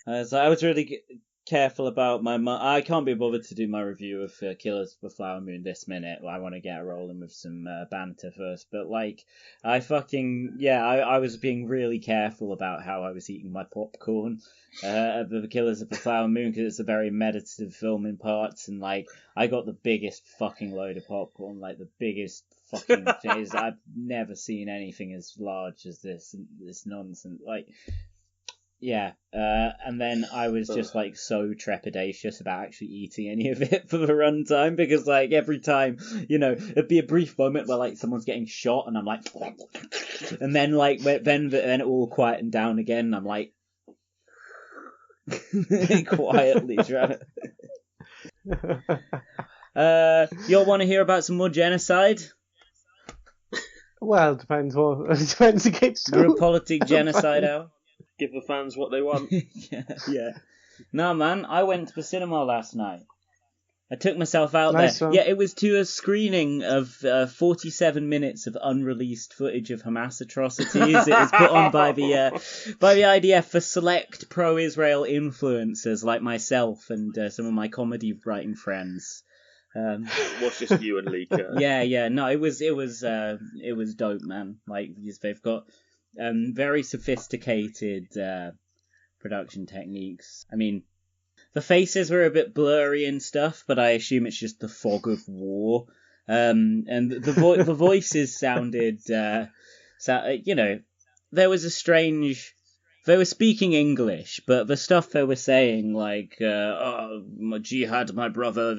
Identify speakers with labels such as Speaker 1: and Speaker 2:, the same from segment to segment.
Speaker 1: So I was really careful about I can't be bothered to do my review of Killers of the Flower Moon this minute. I want to get rolling with some banter first. But like, I was being really careful about how I was eating my popcorn of the Killers of the Flower Moon because it's a very meditative film in parts, and like I got the biggest fucking load of popcorn, like the biggest fucking thing. I've never seen anything as large as this nonsense. Like, yeah, and then I was just like so trepidatious about actually eating any of it for the runtime because like every time, it'd be a brief moment where like someone's getting shot and I'm like, and then like then it all quietened down again and I'm like quietly trying to. Y'all want to hear about some more genocide?
Speaker 2: Well, it depends against
Speaker 1: We're a Politik genocide hour.
Speaker 3: Give the fans what they want.
Speaker 1: yeah. No, man, I went to the cinema last night. I took myself out
Speaker 2: Nice
Speaker 1: there.
Speaker 2: one.
Speaker 1: Yeah, it was to a screening of 47 minutes of unreleased footage of Hamas atrocities. It was put on by the IDF for select pro-Israel influencers like myself and some of my comedy writing friends.
Speaker 3: It was just you and Lee Kern.
Speaker 1: Yeah. No, it was dope, man. Like they've got very sophisticated production techniques. I mean, the faces were a bit blurry and stuff, but I assume it's just the fog of war. And the voices sounded, there was a strange. They were speaking English, but the stuff they were saying, like, jihad, my brother,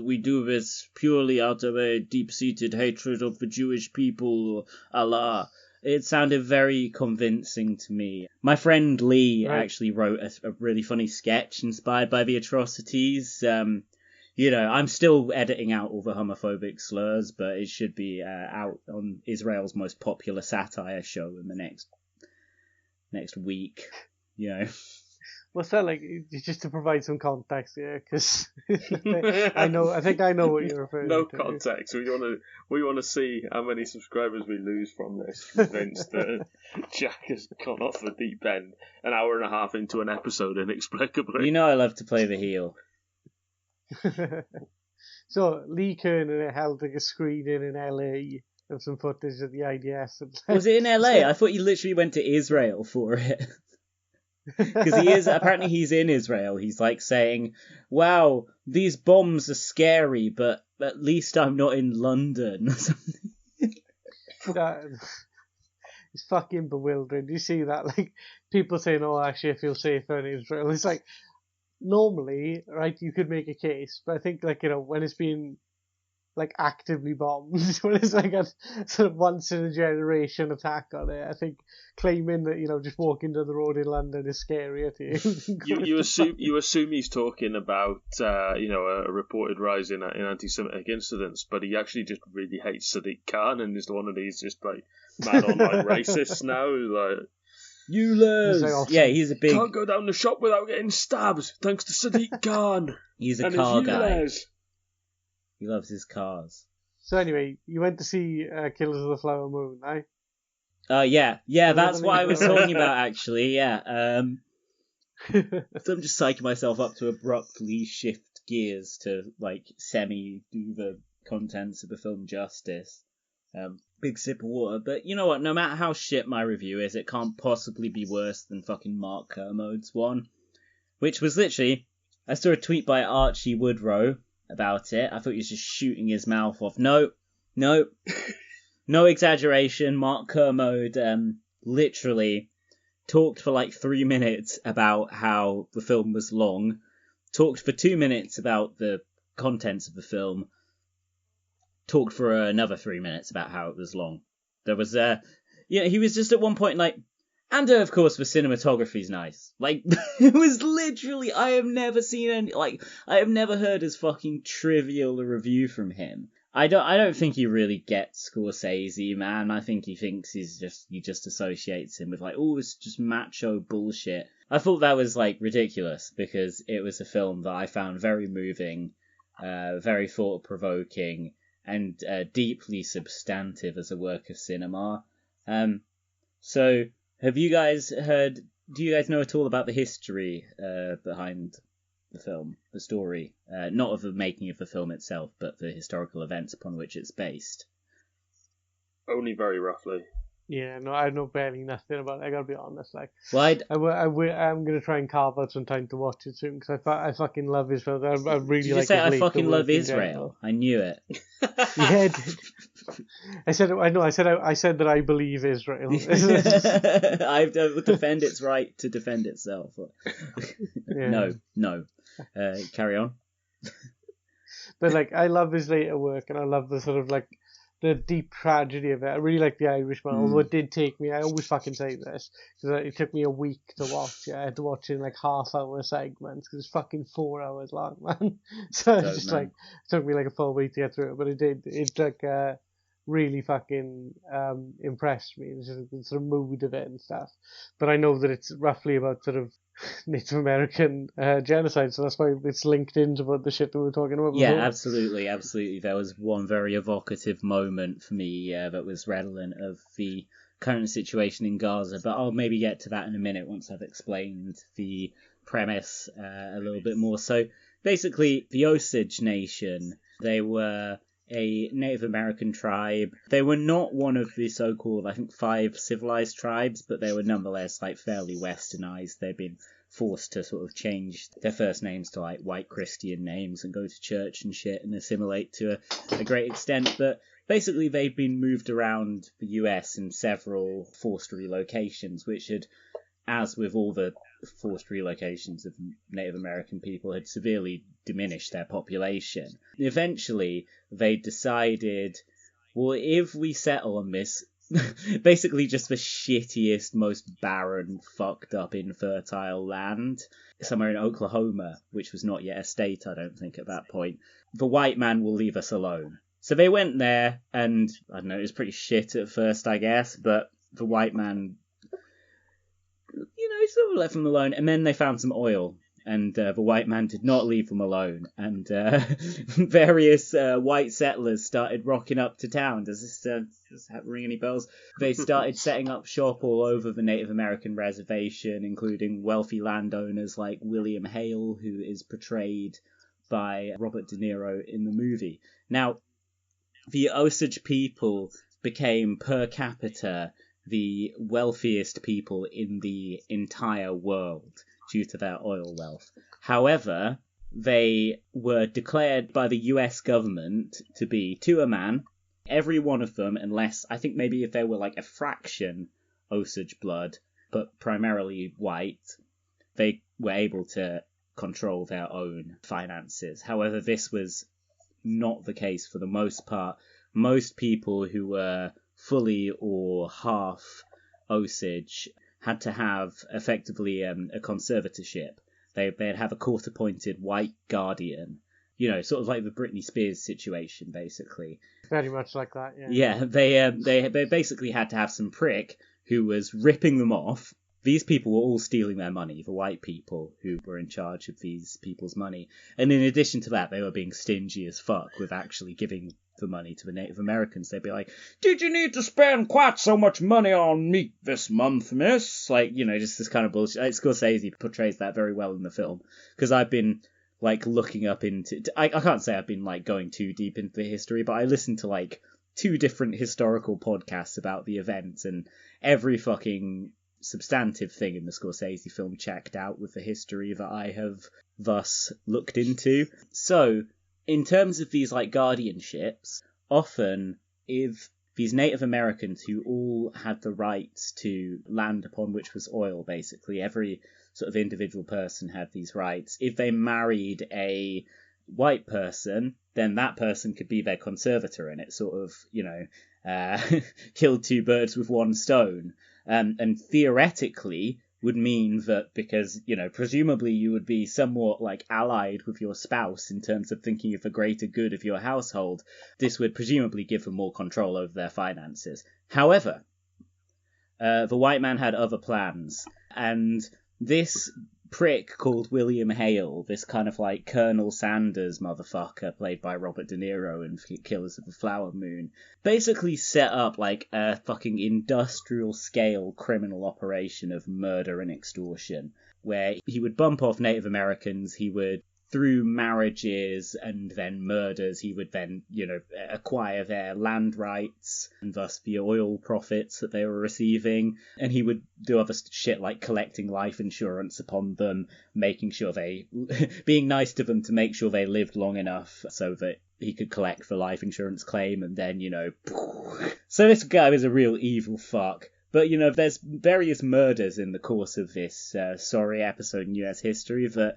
Speaker 1: we do this purely out of a deep-seated hatred of the Jewish people, Allah. It sounded very convincing to me. My friend Lee actually wrote a really funny sketch inspired by the atrocities. I'm still editing out all the homophobic slurs, but it should be out on Israel's most popular satire show in the next week.
Speaker 2: What's that like? Just to provide some context here, because I think I know what you're referring to.
Speaker 3: No context. We want to see how many subscribers we lose from this. Convinced that Jack has gone off the deep end an hour and a half into an episode inexplicably.
Speaker 1: I love to play the heel.
Speaker 2: So Lee Kern held like a screening in LA of some footage of the IDS.
Speaker 1: Was it in LA? I thought you literally went to Israel for it. Because apparently he's in Israel. He's like saying, wow, these bombs are scary, but at least I'm not in London.
Speaker 2: It's fucking bewildering. Do you see that? Like, people saying, oh, actually, I feel safer in Israel. It's like, normally, right, you could make a case, but I think, like, when it's been like actively bombed, when it's like a sort of once in a generation attack on it, I think claiming that just walking down the road in London is scarier to you.
Speaker 3: You assume he's talking about a reported rise in anti-Semitic incidents, but he actually just really hates Sadiq Khan and is one of these just like mad online racists now. Like,
Speaker 1: you lose. Yeah, he's a big.
Speaker 3: Can't go down the shop without getting stabbed, thanks to Sadiq Khan.
Speaker 1: He's a car guy. He loves his cars.
Speaker 2: So anyway, you went to see Killers of the Flower Moon, eh?
Speaker 1: Yeah, that's what I was talking about, actually, yeah. So I'm just psyching myself up to abruptly shift gears to, like, do the contents of the film justice. Big sip of water, but you know what, no matter how shit my review is, it can't possibly be worse than fucking Mark Kermode's one. Which was literally, I saw a tweet by Archie Woodrow about it. I thought he was just shooting his mouth off. No exaggeration. Mark Kermode literally talked for like 3 minutes about how the film was long, talked for 2 minutes about the contents of the film, talked for another 3 minutes about how it was long. There was he was just at one point like, and of course the cinematography's nice. Like, it was literally, I have never heard as fucking trivial a review from him. I don't think he really gets Scorsese, man. I think he thinks he just associates him with like, oh, it's just macho bullshit. I thought that was like ridiculous because it was a film that I found very moving, very thought-provoking, and deeply substantive as a work of cinema. So, have you guys heard Do you guys know at all about the history behind the film, the story? Not of the making of the film itself, but the historical events upon which it's based.
Speaker 3: Only very roughly.
Speaker 2: Yeah, no, I know barely nothing about it. I gotta be honest. Like,
Speaker 1: Well,
Speaker 2: I'm gonna try and carve out some time to watch it soon because I fucking love Israel. I really
Speaker 1: did you
Speaker 2: like.
Speaker 1: say
Speaker 2: his
Speaker 1: I
Speaker 2: later
Speaker 1: fucking
Speaker 2: work
Speaker 1: love
Speaker 2: in
Speaker 1: Israel?
Speaker 2: general.
Speaker 1: I knew it.
Speaker 2: Yeah, I did. I said that I believe Israel.
Speaker 1: I would defend its right to defend itself.
Speaker 2: Yeah.
Speaker 1: No. Carry on.
Speaker 2: But like, I love his later work, and I love the sort of like the deep tragedy of it. I really like The Irishman, although it did take me. I always fucking say this because it took me a week to watch. Yeah, I had to watch it in like half-hour segments because it's fucking 4 hours long, man. So it's just like it took me like a full week to get through it, but it did. It's like really fucking impressed me. The sort of mood of it and stuff. But I know that it's roughly about sort of Native American genocide, so that's why it's linked into what the shit that we were talking about before.
Speaker 1: Yeah, absolutely. There was one very evocative moment for me that was redolent of the current situation in Gaza, but I'll maybe get to that in a minute once I've explained the premise a little bit more. So basically, the Osage Nation, they were a Native American tribe. They were not one of the so-called, I think, 5 civilized tribes, but they were nonetheless like fairly westernized. They'd been forced to sort of change their first names to like white Christian names and go to church and shit and assimilate to a great extent. But basically they've been moved around the US in several forced relocations, which had, as with all the forced relocations of Native American people, had severely diminished their population. Eventually, they decided, well, if we settle on this, basically just the shittiest, most barren, fucked up, infertile land, somewhere in Oklahoma, which was not yet a state, I don't think, at that point, the white man will leave us alone. So they went there, and, I don't know, it was pretty shit at first, I guess, but the white man, sort of left them alone, and then they found some oil, and the white man did not leave them alone, and various white settlers started rocking up to town. Does this ring any bells? They started setting up shop all over the Native American reservation, including wealthy landowners like William Hale, who is portrayed by Robert De Niro in the movie. Now, the Osage people became per capita the wealthiest people in the entire world due to their oil wealth. However, they were declared by the US government to be, to a man, every one of them, unless, I think maybe if they were like a fraction Osage blood, but primarily white, they were able to control their own finances. However, this was not the case for the most part. Most people who were fully or half Osage had to have effectively a conservatorship. They'd have a court-appointed white guardian, sort of like the Britney Spears situation, basically.
Speaker 2: Very much like that, yeah.
Speaker 1: Yeah, they basically had to have some prick who was ripping them off. These people were all stealing their money, the white people who were in charge of these people's money. And in addition to that, they were being stingy as fuck with actually giving the money to the Native Americans. They'd be like, "Did you need to spend quite so much money on meat this month, miss?" Like, just this kind of bullshit. Scorsese portrays that very well in the film. Because I've been, looking up into... I can't say I've been, going too deep into the history, but I listened to, 2 different historical podcasts about the events, and every fucking substantive thing in the Scorsese film checked out with the history that I have thus looked into. So, in terms of these guardianships, often if these Native Americans who all had the rights to land upon which was oil, basically, every sort of individual person had these rights. If they married a white person, then that person could be their conservator, and it sort of, killed 2 birds with 1 stone. And theoretically would mean that because, presumably you would be somewhat allied with your spouse in terms of thinking of the greater good of your household, this would presumably give them more control over their finances. However, the white man had other plans, and this prick called William Hale, this kind of like Colonel Sanders motherfucker played by Robert De Niro in Killers of the Flower Moon, basically set up like a fucking industrial scale criminal operation of murder and extortion, where he would bump off Native Americans, he would, through marriages and then murders, he would then, acquire their land rights and thus the oil profits that they were receiving. And he would do other shit like collecting life insurance upon them, making sure being nice to them to make sure they lived long enough so that he could collect the life insurance claim. And then, so this guy was a real evil fuck. But, there's various murders in the course of this sorry episode in US history that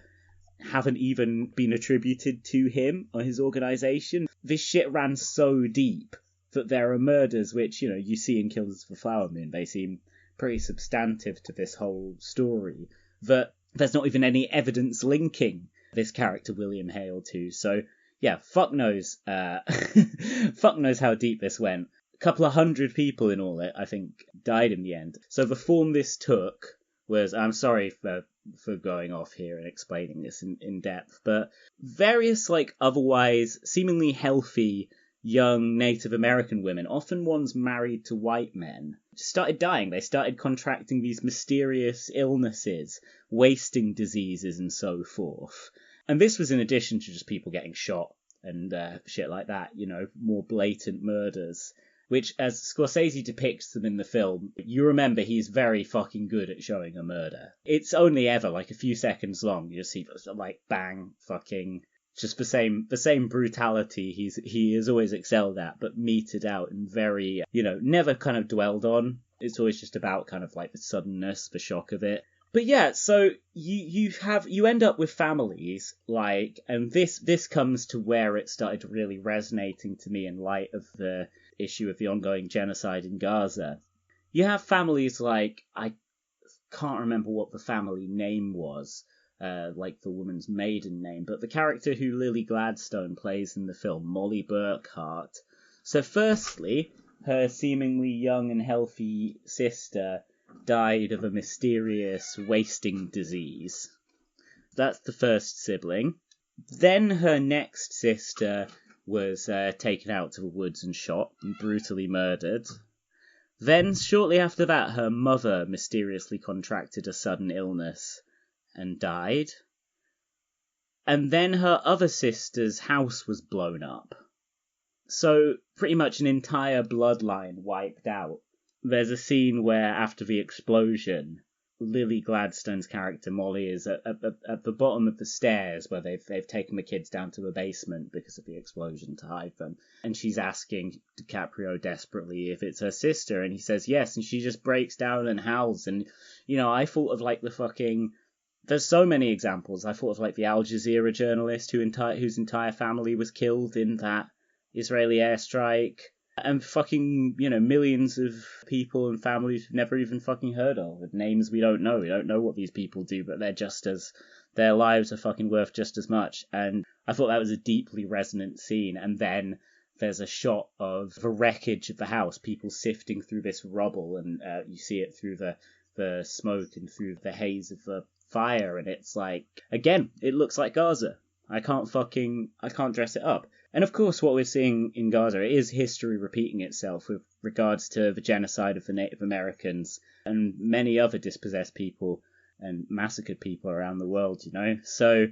Speaker 1: haven't even been attributed to him or his organization. This shit ran so deep that there are murders which, you see in Killers of the Flower Moon. They seem pretty substantive to this whole story, that there's not even any evidence linking this character William Hale to. So, yeah, fuck knows fuck knows how deep this went. A couple of hundred people in all it, I think, died in the end. So the form this took was, I'm sorry for going off here and explaining this in depth, but various otherwise seemingly healthy young Native American women, often ones married to white men, started dying. They started contracting these mysterious illnesses, wasting diseases and so forth. And this was in addition to just people getting shot and shit like that, more blatant murders, which, as Scorsese depicts them in the film, you remember he's very fucking good at showing a murder. It's only ever a few seconds long. You just see bang, fucking, just the same brutality he is always excelled at, but meted out and very, never kind of dwelled on. It's always just about kind of the suddenness, the shock of it. But yeah, so you end up with families and this comes to where it started really resonating to me in light of the issue of the ongoing genocide in Gaza. You have families I can't remember what the family name was, the woman's maiden name, but the character who Lily Gladstone plays in the film, Molly Burkhart. So firstly, her seemingly young and healthy sister died of a mysterious wasting disease. That's the first sibling. Then her next sister was taken out to the woods and shot and brutally murdered. Then, shortly after that, her mother mysteriously contracted a sudden illness and died. And then her other sister's house was blown up. So, pretty much an entire bloodline wiped out. There's a scene where, after the explosion, Lily Gladstone's character Molly is at the bottom of the stairs where they've taken the kids down to the basement because of the explosion to hide them, and she's asking DiCaprio desperately if it's her sister, and he says yes, and she just breaks down and howls. And I thought of the fucking, there's so many examples. I thought of the Al Jazeera journalist whose entire family was killed in that Israeli airstrike. And fucking, millions of people and families we've never even fucking heard of, with names we don't know. We don't know what these people do, but their lives are fucking worth just as much. And I thought that was a deeply resonant scene. And then there's a shot of the wreckage of the house, people sifting through this rubble, and you see it through the smoke and through the haze of the fire. And it's again, it looks like Gaza. I can't dress it up. And of course, what we're seeing in Gaza is history repeating itself with regards to the genocide of the Native Americans and many other dispossessed people and massacred people around the world, So,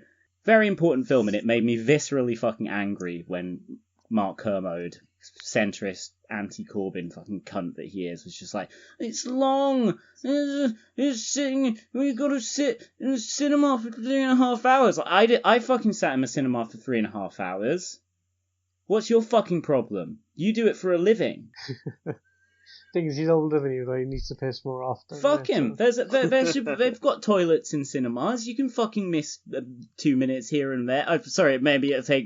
Speaker 1: very important film, and it made me viscerally fucking angry when Mark Kermode, centrist, anti-Corbyn fucking cunt that he is, was just it's long, it's sitting, we've got to sit in the cinema for 3.5 hours. I fucking sat in the cinema for 3.5 hours. What's your fucking problem? You do it for a living.
Speaker 2: Thing is, he's older than you, though. He needs to piss more often.
Speaker 1: Fuck him. They've got toilets in cinemas. You can fucking miss 2 minutes here and there. Sorry, maybe it'll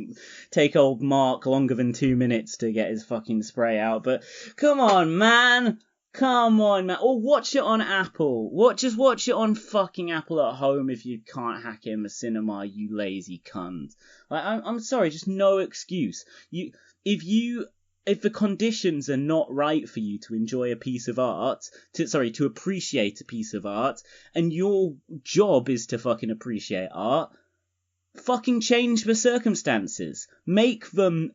Speaker 1: take old Mark longer than 2 minutes to get his fucking spray out, but come on, man. Or watch it on Apple. Just watch it on fucking Apple at home if you can't hack it in the cinema, you lazy cunt. I'm sorry, just no excuse. If you if the conditions are not right for you to enjoy a piece of art, to appreciate a piece of art, and your job is to fucking appreciate art, fucking change the circumstances. Make them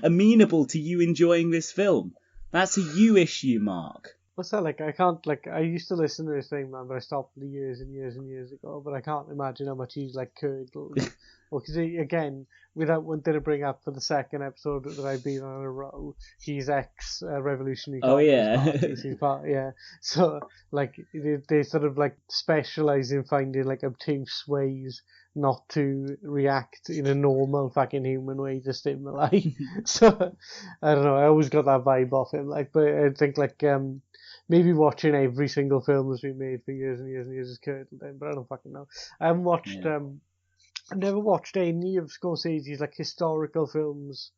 Speaker 1: amenable to you enjoying this film. That's a you issue, Mark.
Speaker 2: What's that like? I can't like. I used to listen to this thing, man, but I stopped years and years and years ago. But I can't imagine how much he's like curdled. Well, because again, without wanting to bring up for the second episode that I've been on in a row, he's ex Revolutionary Congress Party. Yeah. So like they sort of like specialize in finding like obtuse ways not to react in a normal fucking human way to stimuli. So I don't know. I always got that vibe off him. Like, but I think like maybe watching every single film that's been made for years and years and years is curdled in, but I don't fucking know. I haven't watched. I've never watched any of Scorsese's like historical films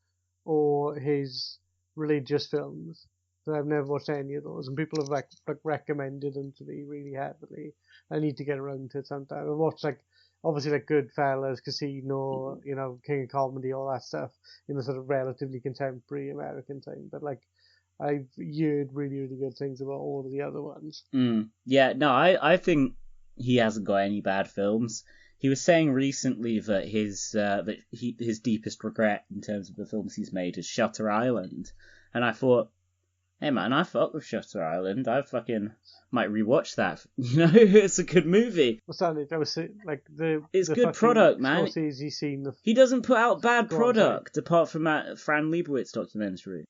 Speaker 2: or his religious films. So I've never watched any of those, and people have like recommended them to me really heavily. I need to get around to it sometime. I've watched like obviously like Goodfellas, Casino, you know, King of Comedy, all that stuff in the sort of relatively contemporary American time. But like I've heard really, really good things about all of the other ones.
Speaker 1: Yeah, no, I think he hasn't got any bad films. He was saying recently that his deepest regret in terms of the films he's made is Shutter Island, and I thought, hey man, I fuck with Shutter Island. I fucking might rewatch that. You know, it's a good movie.
Speaker 2: What's that? I was like
Speaker 1: it's good product, man. He doesn't put out bad product apart from that Fran Lebowitz documentary.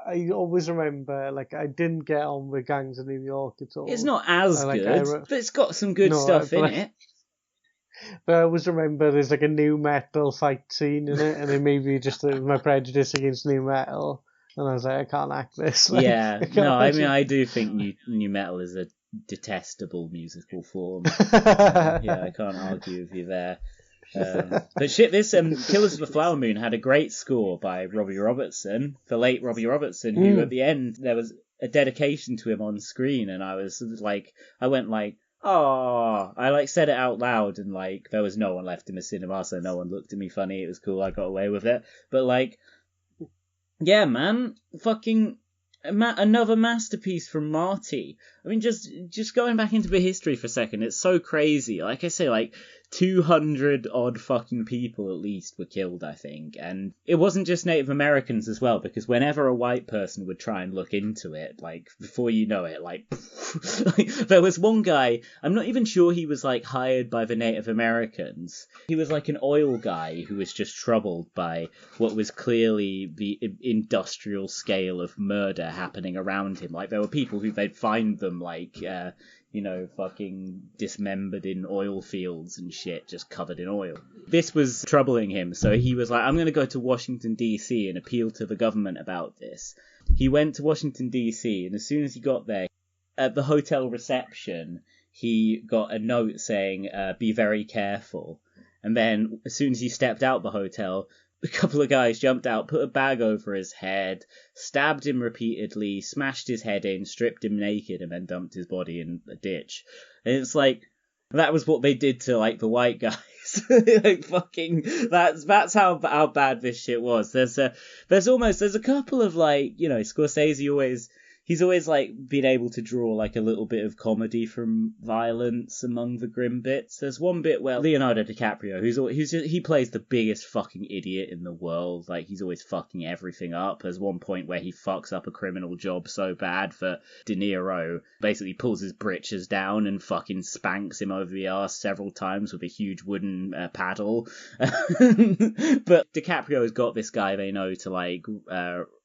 Speaker 2: I always remember, like, I didn't get on with Gangs of New York at all.
Speaker 1: It's not as good, but it's got some good stuff in it.
Speaker 2: But I always remember there's like a new metal fight scene in it, and then maybe just my prejudice against new metal, and I was like, I can't act this. Like,
Speaker 1: I mean, I do think new metal is a detestable musical form. I can't argue with you there. But shit, this Killers of the Flower Moon had a great score by Robbie Robertson, the late Robbie Robertson, who at the end there was a dedication to him on screen, and I was like, I went like, oh, I like said it out loud, and like there was no one left in the cinema, so no one looked at me funny. It was cool, I got away with it. But like, yeah, man, fucking another masterpiece from Marty. I mean, just going back into the history for a second, it's so crazy. Like I say, like 200 odd fucking people at least were killed, I think. And it wasn't just Native Americans as well, because whenever a white person would try and look into it, like, before you know it, like, there was one guy, I'm not even sure he was, like, hired by the Native Americans. He was, like, an oil guy who was just troubled by what was clearly the industrial scale of murder happening around him. Like, there were people who they'd find them, like, fucking dismembered in oil fields and shit, just covered in oil. This was troubling him, so he was like, I'm going to go to Washington, D.C. and appeal to the government about this. He went to Washington, D.C., and as soon as he got there, at the hotel reception, he got a note saying, be very careful. And then, as soon as he stepped out the hotel, a couple of guys jumped out, put a bag over his head, stabbed him repeatedly, smashed his head in, stripped him naked, and then dumped his body in a ditch. And it's like, that was what they did to, like, the white guys. Like, fucking, that's how bad this shit was. There's a couple of, like, Scorsese he's always, like, been able to draw, like, a little bit of comedy from violence among the grim bits. There's one bit where Leonardo DiCaprio, he plays the biggest fucking idiot in the world. Like, he's always fucking everything up. There's one point where he fucks up a criminal job so bad that De Niro basically pulls his britches down and fucking spanks him over the arse several times with a huge wooden paddle. But DiCaprio has got this guy they know to, like,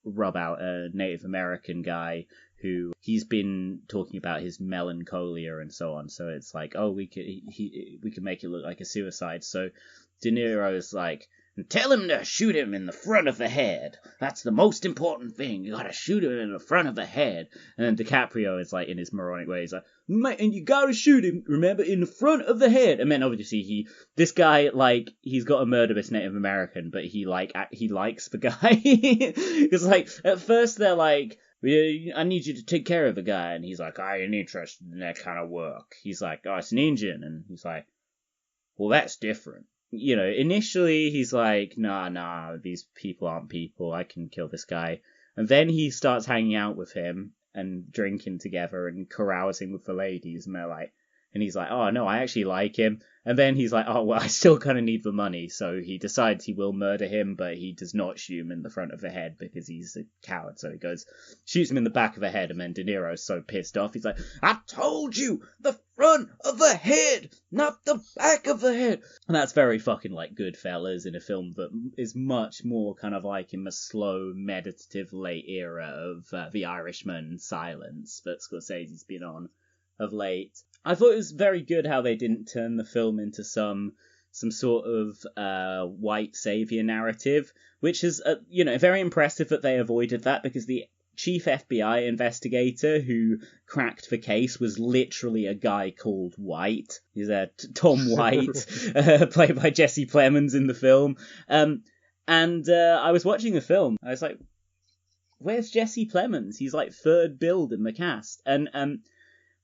Speaker 1: rub out a Native American guy who he's been talking about his melancholia and so on. So it's like, oh, we could make it look like a suicide. So De Niro's like, tell him to shoot him in the front of the head. That's the most important thing. You gotta shoot him in the front of the head. And then DiCaprio is like, in his moronic way, he's like, mate, and you gotta shoot him, remember, in the front of the head. And then obviously this guy, like, he's got to murder this Native American, but he likes the guy. It's like, at first they're like, I need you to take care of the guy. And he's like, I ain't interested in that kind of work. He's like, oh, it's an Indian. And he's like, well, that's different. initially he's like, nah, these people aren't people. I can kill this guy. And then he starts hanging out with him and drinking together and carousing with the ladies. And he's like, oh, no, I actually like him. And then he's like, oh, well, I still kind of need the money. So he decides he will murder him, but he does not shoot him in the front of the head because he's a coward. So he shoots him in the back of the head. And then De Niro's so pissed off. He's like, I told you, the front of the head, not the back of the head. And that's very fucking like Goodfellas in a film that is much more kind of like in the slow, meditative late era of The Irishman, Silence that Scorsese's been on of late. I thought it was very good how they didn't turn the film into some sort of white savior narrative, which is very impressive that they avoided that, because the chief FBI investigator who cracked the case was literally a guy called White. He's Tom White, played by Jesse Plemons in the film. I was watching the film. I was like, where's Jesse Plemons? He's like third billed in the cast. And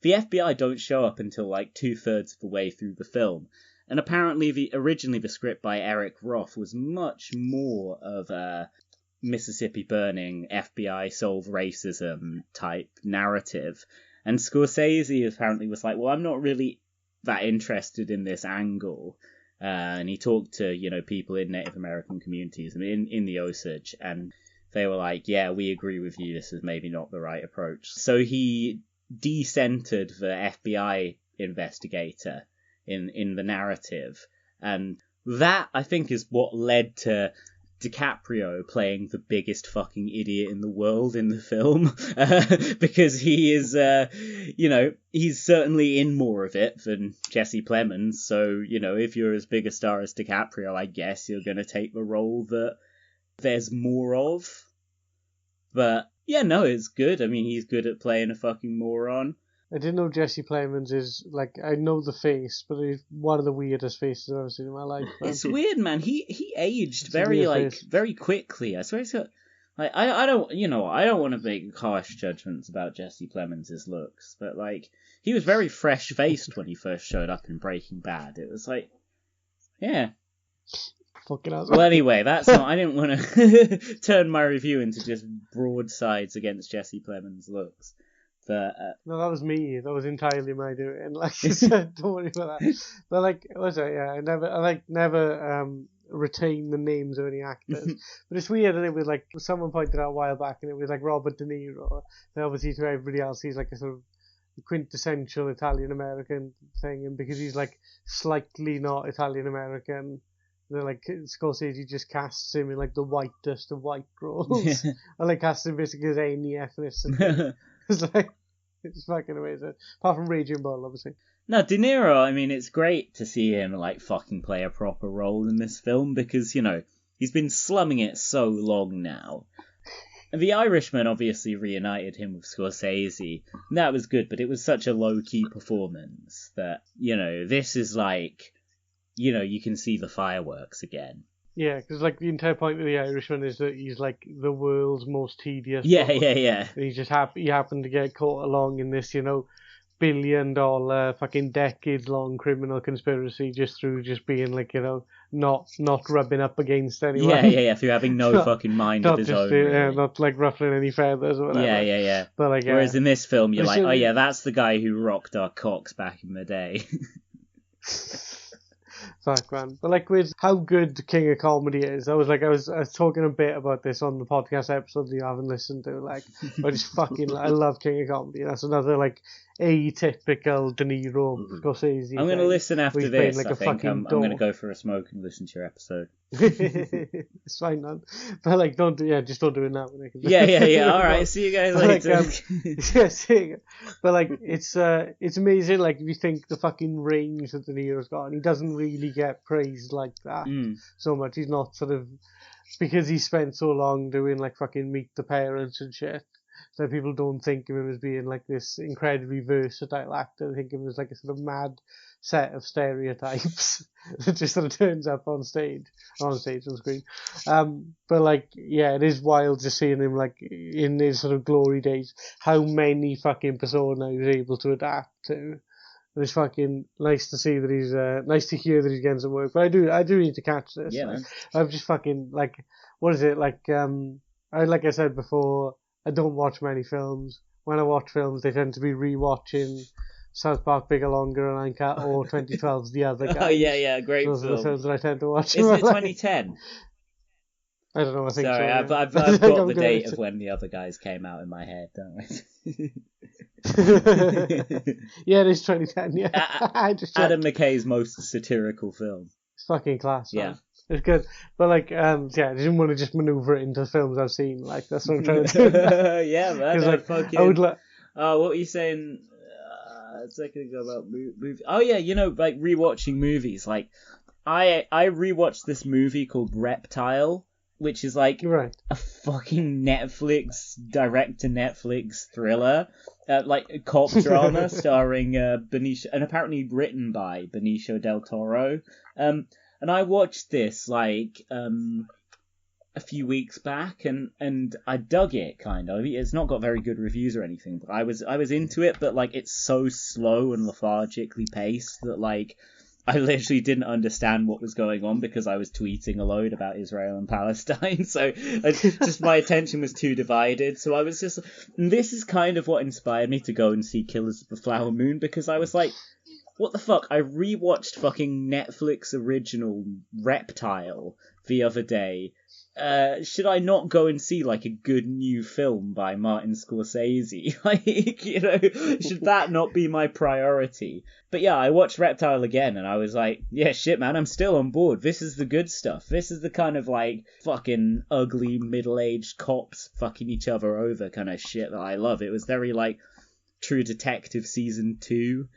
Speaker 1: the FBI don't show up until like 2/3 of the way through the film. And apparently originally the script by Eric Roth was much more of a Mississippi Burning, FBI solve racism type narrative. And Scorsese apparently was like, well, I'm not really that interested in this angle. And he talked to, people in Native American communities in the Osage, and they were like, yeah, we agree with you, this is maybe not the right approach. So he de-centered the FBI investigator in the narrative, and that I think is what led to DiCaprio playing the biggest fucking idiot in the world in the film, because he is he's certainly in more of it than Jesse Plemons. So if you're as big a star as DiCaprio, I guess you're going to take the role that there's more of. But yeah, no, it's good. I mean, he's good at playing a fucking moron.
Speaker 2: I didn't know Jesse Plemons is, like, I know the face, but he's one of the weirdest faces I've ever seen in my life.
Speaker 1: It's weird, man. He aged very quickly. I swear he's got, like, I don't want to make harsh judgments about Jesse Plemons' looks, but, like, he was very fresh-faced when he first showed up in Breaking Bad. It was like, yeah.
Speaker 2: Fucking hell.
Speaker 1: Well, anyway, that's not. I didn't want to turn my review into just broadsides against Jesse Plemons' looks. But
Speaker 2: no, that was me. That was entirely my doing. Like, don't worry about that. But like, was it? Yeah, I never retain the names of any actors. But it's weird that it was like someone pointed out a while back, and it was like Robert De Niro. And obviously, to everybody else, he's like a sort of quintessential Italian American thing, and because he's like slightly not Italian American. They're like, Scorsese just casts him in like the whitest of white roles. And like casts him basically as any ethnicity. It's like, it's fucking amazing. Apart from Raging Bull, obviously.
Speaker 1: No, De Niro, I mean, it's great to see him like fucking play a proper role in this film, because, he's been slumming it so long now. And The Irishman obviously reunited him with Scorsese, and that was good, but it was such a low-key performance that, this is like, you can see the fireworks again.
Speaker 2: Yeah, because like the entire point of The Irishman is that he's like the world's most tedious.
Speaker 1: Yeah.
Speaker 2: And he's just he happened to get caught along in this, $1 billion fucking decades-long criminal conspiracy just through just being like, not rubbing up against anyone.
Speaker 1: Yeah, through having no fucking mind of his own. Really.
Speaker 2: Not like ruffling any feathers or whatever.
Speaker 1: Yeah.
Speaker 2: But like,
Speaker 1: whereas in this film, you're like, oh yeah, that's the guy who rocked our cocks back in the day.
Speaker 2: Fuck, man. But like with how good King of Comedy is, I was talking a bit about this on the podcast episode that you haven't listened to. Like, I love King of Comedy. That's another like atypical De Niro Scorsese.
Speaker 1: I'm going to listen after this. Like, I think I'm going to go for a smoke and listen to your episode.
Speaker 2: It's fine, man. But like, just don't do it now.
Speaker 1: Yeah. All right, see you guys later.
Speaker 2: But like, it's amazing. Like, if you think the fucking range that De Niro's got, and he doesn't really get praised like that so much. He's not sort of, because he spent so long doing like fucking Meet the Parents and shit. So people don't think of him as being like this incredibly versatile actor. They think of him as like a sort of mad set of stereotypes that just sort of turns up on screen. But like, yeah, it is wild just seeing him like in his sort of glory days, how many fucking personas he was able to adapt to. And it's fucking nice to see that he's nice to hear that he's getting some work. But I do need to catch this.
Speaker 1: Yeah,
Speaker 2: like,
Speaker 1: man.
Speaker 2: I've just fucking like, what is it like? Like I said before, I don't watch many films. When I watch films, they tend to be rewatching South Park Bigger, Longer, and Uncut, or 2012's The Other Guys.
Speaker 1: Oh yeah, great
Speaker 2: Those are the
Speaker 1: film.
Speaker 2: films that I tend to watch.
Speaker 1: Isn't it 2010?
Speaker 2: I don't know. I think
Speaker 1: Sorry,
Speaker 2: so.
Speaker 1: I've
Speaker 2: Yeah.
Speaker 1: got the date of when The Other Guys came out in my head, don't I?
Speaker 2: Yeah, it is 2010. Yeah, I just checked.
Speaker 1: Adam McKay's most satirical film.
Speaker 2: It's fucking class.
Speaker 1: Yeah.
Speaker 2: Man. It's good, but like, yeah, I didn't want to just maneuver it into films I've seen. Like that's what I'm trying to do.
Speaker 1: Yeah, man.
Speaker 2: Like,
Speaker 1: fucking...
Speaker 2: I would like.
Speaker 1: Oh, what were you saying a second ago about movies? Oh yeah, like rewatching movies. Like, I rewatched this movie called Reptile, which is like
Speaker 2: Right.
Speaker 1: a fucking Netflix direct-to-Netflix thriller, like a cop drama starring Benicio, and apparently written by Benicio del Toro. And I watched this like a few weeks back, and I dug it kind of. It's not got very good reviews or anything, but I was into it. But like, it's so slow and lethargically paced that like I literally didn't understand what was going on because I was tweeting a load about Israel and Palestine. So just my attention was too divided. So I was just, and this is kind of what inspired me to go and see Killers of the Flower Moon, because I was like, what the fuck? I rewatched fucking Netflix original Reptile the other day. Should I not go and see like a good new film by Martin Scorsese? Like, should that not be my priority? But yeah, I watched Reptile again and I was like, yeah, shit, man, I'm still on board. This is the good stuff. This is the kind of like fucking ugly middle-aged cops fucking each other over kind of shit that I love. It was very like True Detective season 2